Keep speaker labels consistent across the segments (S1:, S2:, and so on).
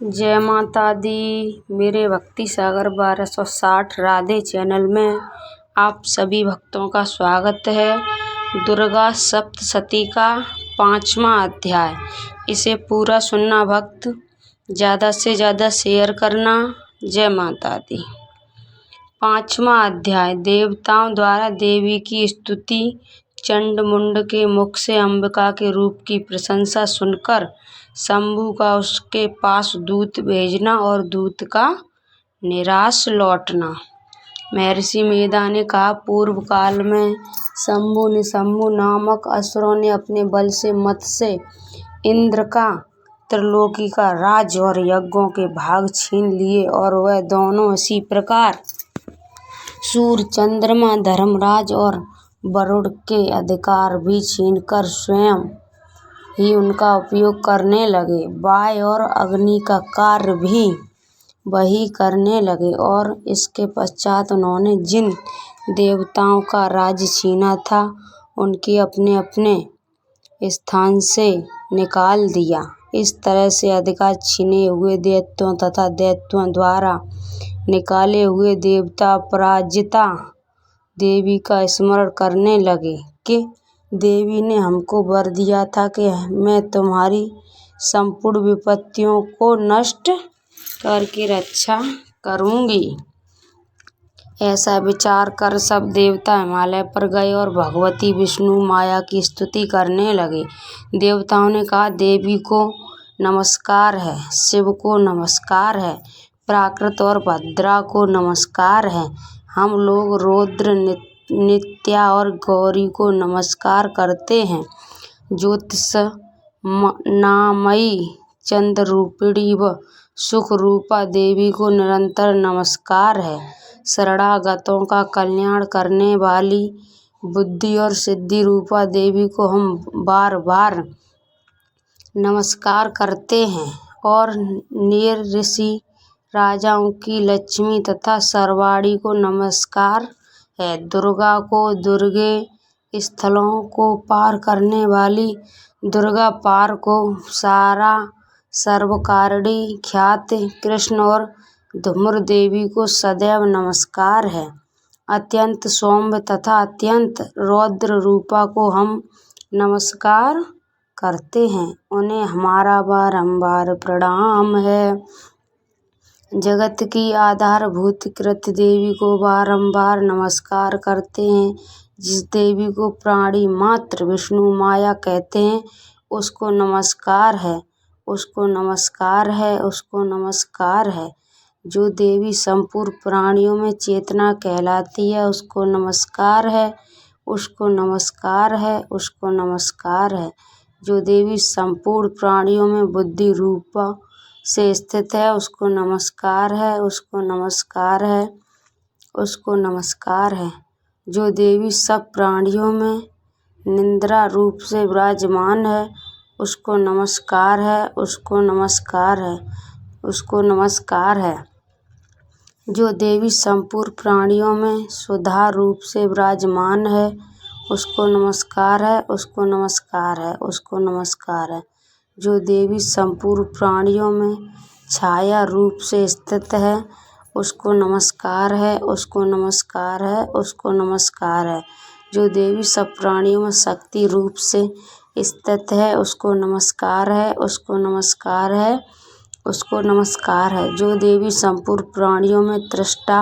S1: जय माता दी। मेरे भक्ति सागर 1260 राधे चैनल में आप सभी भक्तों का स्वागत है। दुर्गा सप्तशती का 5वां अध्याय, इसे पूरा सुनना भक्त, ज़्यादा से ज़्यादा शेयर करना। जय माता दी। 5वां अध्याय, देवताओं द्वारा देवी की स्तुति। चंड मुंड के मुख से अंबिका के रूप की प्रशंसा सुनकर शंभु का उसके पास दूत भेजना और दूत का निराश लौटना। महर्षि मेधा ने कहा, पूर्व काल में शंभु निशंभु नामक असुरों ने अपने बल से मत्स्य इंद्र का त्रिलोकी का राज और यज्ञों के भाग छीन लिए और वह दोनों इसी प्रकार सूर्य, चंद्रमा, धर्मराज और वरुण के अधिकार भी छीनकर स्वयं ही उनका उपयोग करने लगे। वायु और अग्नि का कार्य भी वही करने लगे और इसके पश्चात उन्होंने जिन देवताओं का राज्य छीना था उनके अपने अपने स्थान से निकाल दिया। इस तरह से अधिकार छीने हुए दैत्यों तथा दैत्यों द्वारा निकाले हुए देवता पराजिता देवी का स्मरण करने लगे कि देवी ने हमको वर दिया था कि मैं तुम्हारी संपूर्ण विपत्तियों को नष्ट करके रक्षा करूंगी। ऐसा विचार कर सब देवता हिमालय पर गए और भगवती विष्णु माया की स्तुति करने लगे। देवताओं ने कहा, देवी को नमस्कार है, शिव को नमस्कार है, प्राकृत और भद्रा को नमस्कार है। हम लोग रौद्र, नित्या और गौरी को नमस्कार करते हैं। ज्योतिषनामयी, चंद्ररूपिणी व सुख रूपा देवी को निरंतर नमस्कार है। शरणागतों का कल्याण करने वाली बुद्धि और सिद्धि रूपा देवी को हम बार बार नमस्कार करते हैं। और नीर ऋषि राजाओं की लक्ष्मी तथा सर्वाणी को नमस्कार है। दुर्गा को दुर्गे स्थलों को पार करने वाली दुर्गा, पार को सारा सर्वकारिणी ख्यात कृष्ण और धूम्र देवी को सदैव नमस्कार है। अत्यंत सौम्य तथा अत्यंत रौद्र रूपा को हम नमस्कार करते हैं, उन्हें हमारा बारंबार प्रणाम है। जगत की आधारभूत कृत देवी को बारंबार नमस्कार करते हैं। जिस देवी को प्राणी मात्र विष्णु माया कहते हैं उसको नमस्कार है, उसको नमस्कार है, उसको नमस्कार है। जो देवी संपूर्ण प्राणियों में चेतना कहलाती है उसको नमस्कार है, उसको नमस्कार है, उसको नमस्कार है। जो देवी संपूर्ण प्राणियों में बुद्धि रूपा से स्थित है उसको नमस्कार है, उसको नमस्कार है, उसको नमस्कार है। जो देवी सब प्राणियों में निद्रा रूप से विराजमान है उसको नमस्कार है, उसको नमस्कार है, उसको नमस्कार है। जो देवी संपूर्ण प्राणियों में सुधा रूप से विराजमान है उसको नमस्कार है, उसको नमस्कार है, उसको नमस्कार है। जो देवी संपूर्ण प्राणियों में छाया रूप से स्थित है उसको नमस्कार है, उसको नमस्कार है, उसको नमस्कार है। जो देवी सब प्राणियों में शक्ति रूप से स्थित है उसको नमस्कार है, उसको नमस्कार है, उसको नमस्कार है। जो देवी संपूर्ण प्राणियों में त्रिष्ठा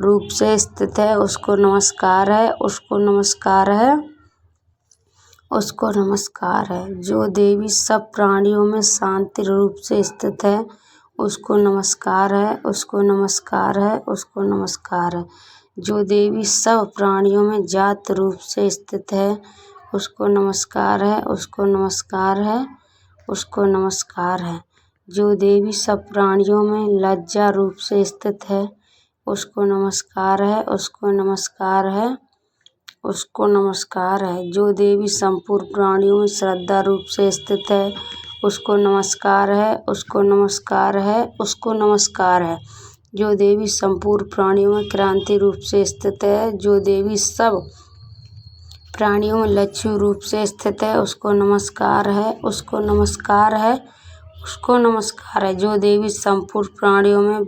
S1: रूप से स्थित है उसको नमस्कार है, उसको नमस्कार है, उसको नमस्कार है। जो देवी सब प्राणियों में शांति रूप से स्थित है उसको नमस्कार है, उसको नमस्कार है, उसको नमस्कार है। जो देवी सब प्राणियों में जात रूप से स्थित है उसको नमस्कार है, उसको नमस्कार है, उसको नमस्कार है। जो देवी सब प्राणियों में लज्जा रूप से स्थित है उसको नमस्कार है, उसको नमस्कार है, उसको नमस्कार है। जो देवी संपूर्ण प्राणियों में श्रद्धा रूप से स्थित है उसको नमस्कार है, उसको नमस्कार है, उसको नमस्कार है। जो देवी संपूर्ण प्राणियों में क्रांति रूप से स्थित है, जो देवी सब प्राणियों में लक्ष्मी रूप से स्थित है उसको नमस्कार है, उसको नमस्कार है, उसको नमस्कार है। जो देवी संपूर्ण प्राणियों में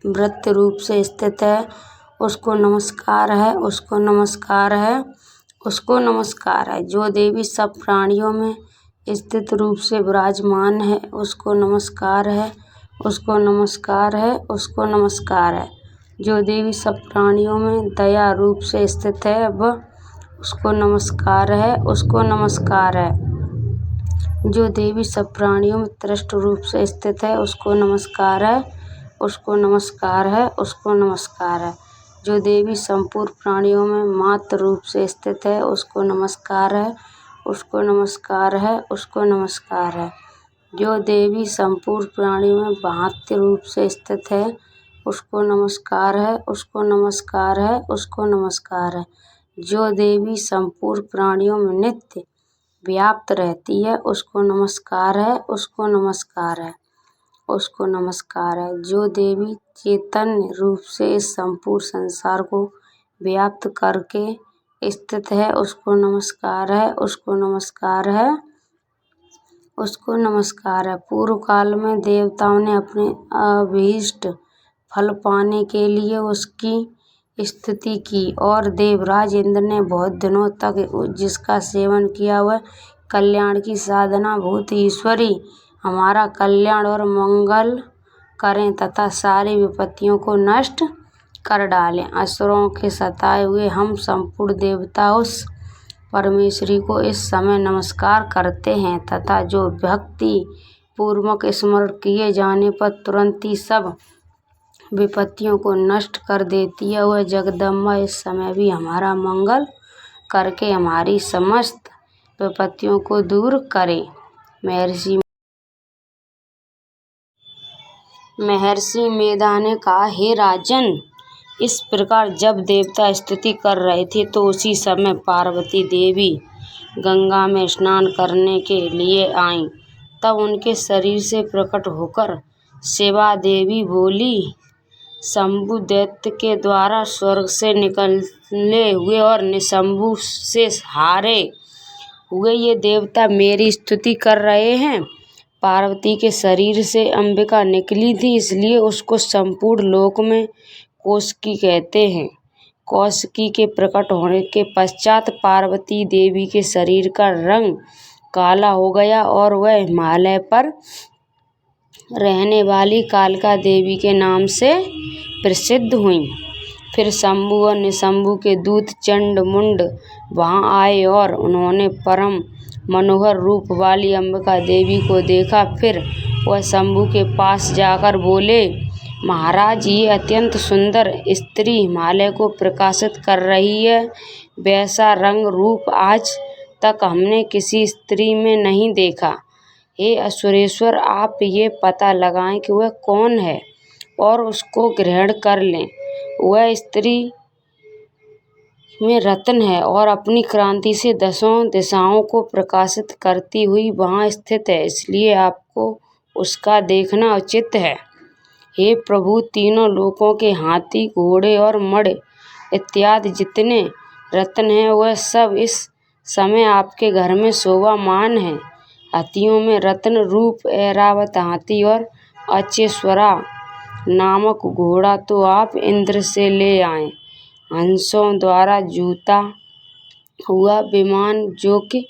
S1: वृत्त रूप से स्थित है, उसको नमस्कार है, उसको नमस्कार है, उसको नमस्कार है। जो देवी सब प्राणियों में स्थित रूप से विराजमान है, उसको नमस्कार है, उसको नमस्कार है, उसको नमस्कार है। जो देवी सब प्राणियों में दया रूप से स्थित है, वह उसको नमस्कार है, उसको नमस्कार है। जो देवी सब प्राणियों में तृष्ट रूप से स्थित है, उसको नमस्कार है, उसको नमस्कार है, उसको नमस्कार है। जो देवी संपूर्ण प्राणियों में मात्र रूप से स्थित है, उसको नमस्कार है, उसको नमस्कार है, उसको नमस्कार है। जो देवी संपूर्ण प्राणियों में बाह्य रूप से स्थित है, उसको नमस्कार है, उसको नमस्कार है, उसको नमस्कार है। जो देवी संपूर्ण प्राणियों में नित्य व्याप्त रहती है, उसको नमस्कार है, उसको नमस्कार है, उसको नमस्कार है। जो देवी चैतन्य रूप से इस संपूर्ण संसार को व्याप्त करके स्थित है, उसको नमस्कार है, उसको नमस्कार है, उसको नमस्कार है। पूर्व काल में देवताओं ने अपने अभीष्ट फल पाने के लिए उसकी स्तुति की और देवराज इंद्र ने बहुत दिनों तक जिसका सेवन किया, वह कल्याण की साधना भूत ईश्वरी हमारा कल्याण और मंगल करें तथा सारी विपत्तियों को नष्ट कर डालें। असुरों के सताए हुए हम संपूर्ण देवता उस परमेश्वरी को इस समय नमस्कार करते हैं तथा जो भक्ति पूर्वक स्मरण किए जाने पर तुरंत ही सब विपत्तियों को नष्ट कर देती है, वह जगदम्बा इस समय भी हमारा मंगल करके हमारी समस्त विपत्तियों को दूर करे। महर्षि मेधा ने कहा, हे राजन, इस प्रकार जब देवता स्तुति कर रहे थे तो उसी समय पार्वती देवी गंगा में स्नान करने के लिए आईं। तब उनके शरीर से प्रकट होकर शिवा देवी बोली, शंभु दैत्य के द्वारा स्वर्ग से निकले हुए और निशंभु से हारे हुए ये देवता मेरी स्तुति कर रहे हैं। पार्वती के शरीर से अंबिका निकली थी, इसलिए उसको संपूर्ण लोक में कौशिकी कहते हैं। कौशिकी के प्रकट होने के पश्चात पार्वती देवी के शरीर का रंग काला हो गया और वह हिमालय पर रहने वाली कालिका देवी के नाम से प्रसिद्ध हुई। फिर शंभु और निशंभु के दूत चंड मुंड वहां आए और उन्होंने परम मनोहर रूप वाली अंबिका देवी को देखा। फिर वह शंभु के पास जाकर बोले, महाराज, ये अत्यंत सुंदर स्त्री हिमालय को प्रकाशित कर रही है। वैसा रंग रूप आज तक हमने किसी स्त्री में नहीं देखा। हे असुरेश्वर, आप ये पता लगाएं कि वह कौन है और उसको ग्रहण कर लें। वह स्त्री में रत्न है और अपनी क्रांति से 10 दिशाओं को प्रकाशित करती हुई वहां स्थित है, इसलिए आपको उसका देखना उचित है। हे प्रभु, तीनों लोकों के हाथी, घोड़े और मणि इत्यादि जितने रत्न हैं, वह सब इस समय आपके घर में शोभामान हैं। हाथियों में रत्न रूप ऐरावत हाथी और अचेश्वरा नामक घोड़ा तो आप इंद्र से ले आए। हंसों द्वारा जूता हुआ विमान जो कि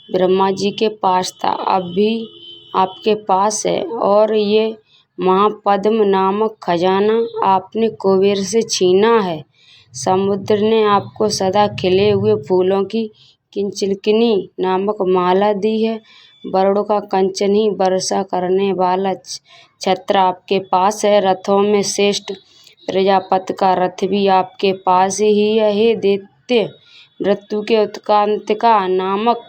S1: ब्रह्मा जी के पास था, अब भी आपके पास है, और ये महापद्म नामक खजाना आपने कुबेर से छीना है। समुद्र ने आपको सदा खिले हुए फूलों की किंचलकिनी नामक माला दी है। वरुण का कंचन ही वर्षा करने वाला छत्र आपके पास है। रथों में श्रेष्ठ प्रजापति का रथ भी आपके पास ही है। हे दैत्य, मृत्यु के उत्क्रांतिका नामक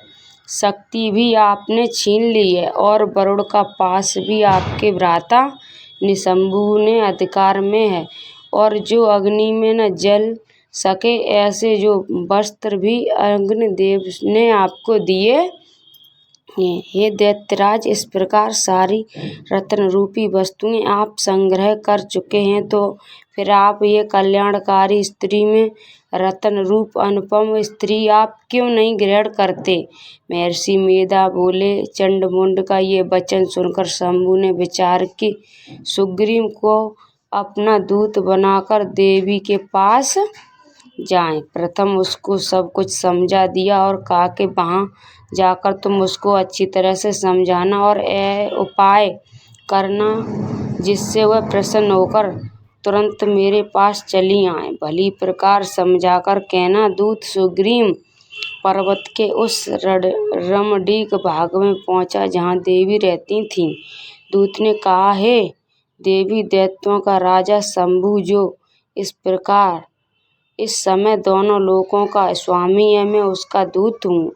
S1: शक्ति भी आपने छीन ली है और वरुण का पास भी आपके भ्राता निशंभु ने अधिकार में है, और जो अग्नि में न जल सके ऐसे जो वस्त्र भी अग्निदेव ने आपको दिए हे दैत्यराज, इस प्रकार सारी रत्न रूपी वस्तुएं आप संग्रह कर चुके हैं, तो फिर आप ये कल्याणकारी स्त्री में रत्न रूप अनुपम स्त्री आप क्यों नहीं ग्रहण करते? महर्षि मेधा बोले। चंडमुंड का ये वचन सुनकर शंभु ने विचार कि सुग्रीव को अपना दूत बनाकर देवी के पास जाएं। प्रथम उसको सब कुछ समझा दिया और कहा कि वहाँ जाकर तुम उसको अच्छी तरह से समझाना और उपाय करना जिससे वह प्रसन्न होकर तुरंत मेरे पास चली आए। भली प्रकार समझाकर कहना। दूत सुग्रीव पर्वत के उस रमणीक भाग में पहुंचा जहाँ देवी रहती थीं। दूत ने कहा, हे देवी, दैत्यों का राजा शंभु जो इस प्रकार इस समय दोनों लोकों का स्वामी है, मैं उसका दूत हूँ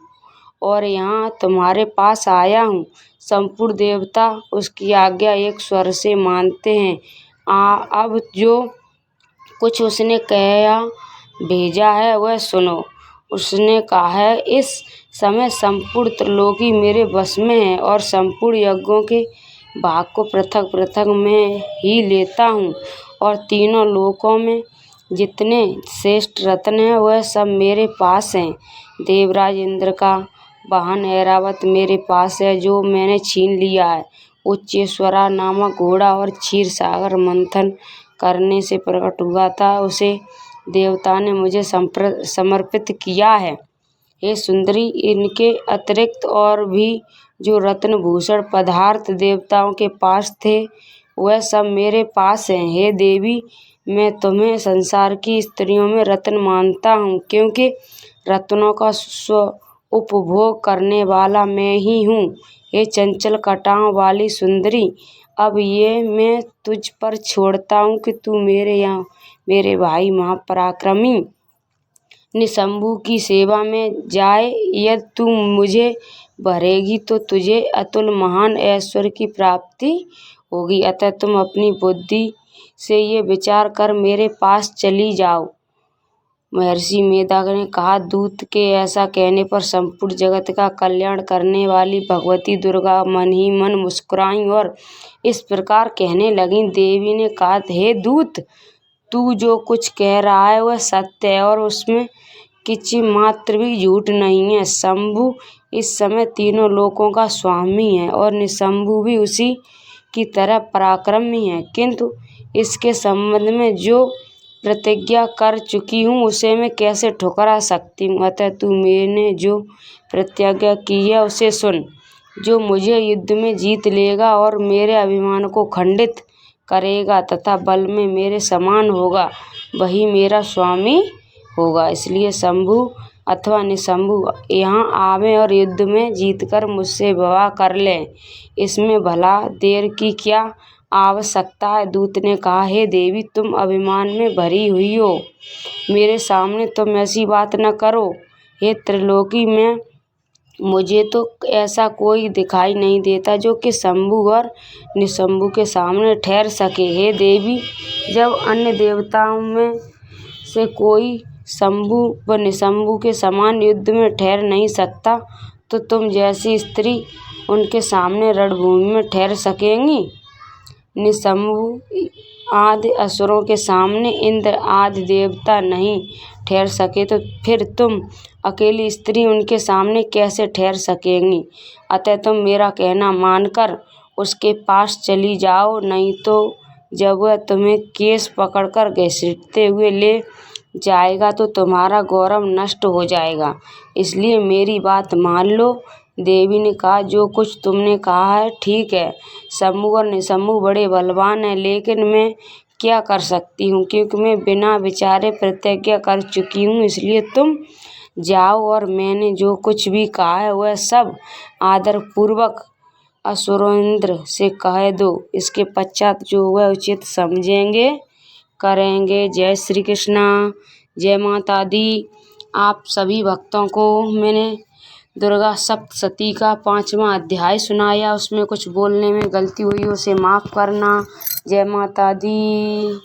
S1: और यहाँ तुम्हारे पास आया हूँ। संपूर्ण देवता उसकी आज्ञा एक स्वर से मानते हैं। अब जो कुछ उसने कहा भेजा है वह सुनो। उसने कहा है, इस समय संपूर्ण त्रिलोकी मेरे वश में है और संपूर्ण यज्ञों के भाग को पृथक पृथक मैं ही लेता हूँ और तीनों लोकों में जितने श्रेष्ठ रत्न हैं वह सब मेरे पास हैं। देवराज इंद्र का वाहन ऐरावत मेरे पास है जो मैंने छीन लिया है। उच्चेश्वरा नामक घोड़ा और क्षीर सागर मंथन करने से प्रकट हुआ था, उसे देवता ने मुझे समर्पित किया है। हे सुंदरी, इनके अतिरिक्त और भी जो रत्न भूषण पदार्थ देवताओं के पास थे वह सब मेरे पास हैं। हे देवी, मैं तुम्हें संसार की स्त्रियों में रत्न मानता हूँ, क्योंकि रत्नों का स्व उपभोग करने वाला मैं ही हूँ। हे चंचल कटाओं वाली सुंदरी, अब ये मैं तुझ पर छोड़ता हूँ कि तू मेरे भाई महापराक्रमी निशंभु की सेवा में जाए। यदि तू मुझे भरेगी तो तुझे अतुल महान ऐश्वर्य की प्राप्ति होगी। अतः तुम अपनी बुद्धि से ये विचार कर मेरे पास चली जाओ। महर्षि मेधा ने कहा, दूत के ऐसा कहने पर संपूर्ण जगत का कल्याण करने वाली भगवती दुर्गा मन ही मन मुस्कुराईं और इस प्रकार कहने लगीं। देवी ने कहा, हे दूत, तू जो कुछ कह रहा है वह सत्य है और उसमें किंचित मात्र भी झूठ नहीं है। शंभु इस समय तीनों लोकों का स्वामी है और निशंभु भी उसी की तरह पराक्रमी है, किंतु इसके संबंध में जो प्रतिज्ञा कर चुकी हूँ उसे मैं कैसे ठुकरा सकती हूँ। अतः तू मैंने जो प्रतिज्ञा की है उसे सुन। जो मुझे युद्ध में जीत लेगा और मेरे अभिमान को खंडित करेगा तथा बल में मेरे समान होगा, वही मेरा स्वामी होगा। इसलिए शंभु अथवा निशंभु यहाँ आवे और युद्ध में जीतकर मुझसे विवाह कर ले। इसमें भला देर की क्या आवश्यकता है? दूत ने कहा, हे देवी, तुम अभिमान में भरी हुई हो, मेरे सामने तुम ऐसी बात न करो। हे त्रिलोकी में मुझे तो ऐसा कोई दिखाई नहीं देता जो कि शंभु और निशंभु के सामने ठहर सके। हे देवी, जब अन्य देवताओं में से कोई शंभु व निशंभु के समान युद्ध में ठहर नहीं सकता, तो तुम जैसी स्त्री उनके सामने रणभूमि में ठहर सकेंगी? निशंभु आदि असुरों के सामने इंद्र आदि देवता नहीं ठहर सके, तो फिर तुम अकेली स्त्री उनके सामने कैसे ठहर सकेंगी? अतः तुम मेरा कहना मानकर उसके पास चली जाओ, नहीं तो जब वह तुम्हें केस पकड़कर घसीटते हुए ले जाएगा तो तुम्हारा गौरव नष्ट हो जाएगा। इसलिए मेरी बात मान लो। देवी ने कहा, जो कुछ तुमने कहा है ठीक है। शंभु और निशंभु बड़े बलवान हैं, लेकिन मैं क्या कर सकती हूँ, क्योंकि मैं बिना विचारे प्रतिज्ञा कर चुकी हूँ। इसलिए तुम जाओ और मैंने जो कुछ भी कहा है वह सब आदरपूर्वक असुरेंद्र से कह दो। इसके पश्चात जो वह उचित समझेंगे करेंगे। जय श्री कृष्णा, जय माता दी। आप सभी भक्तों को मैंने दुर्गा सप्तशती का 5वां अध्याय सुनाया, उसमें कुछ बोलने में गलती हुई उसे माफ़ करना। जय माता दी।